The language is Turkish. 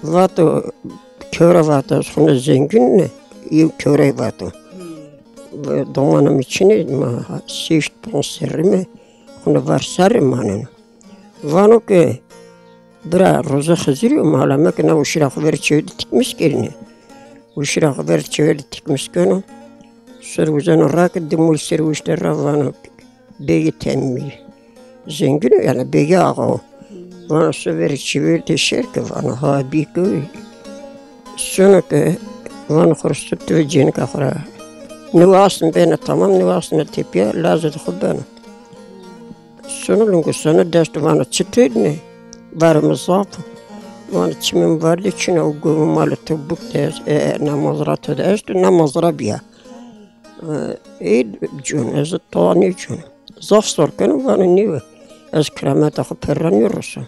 Vato köre vato sonra zengin ne? İyi köre vato. Doğanım içine ma sift ponserime ona varsarım manın. Vano ki bira roza hazırıyor malama ki na uşrak ver çevde tikmiş gelini. Uşrak ver çevde tikmiş gönü. Sonra rak demul servişler vano begi temmi. Zengin yani begi ağa. Vano sever çevde şerke vano ha bigi. Sonra ki vano kurstut ve cenik ahra. Nüvasın beni tamam nüvasın tepiye lazım khubana. Sonra lungu sonra dest vana çıtırne varımız zaten. Vana çimin vardı için o gövüm malı tıbbuk ders namazratı ders namazrabiya. Cun ez tani cun. Zaf sorkanı vana niye? Ez kramata khu perranıyorsa.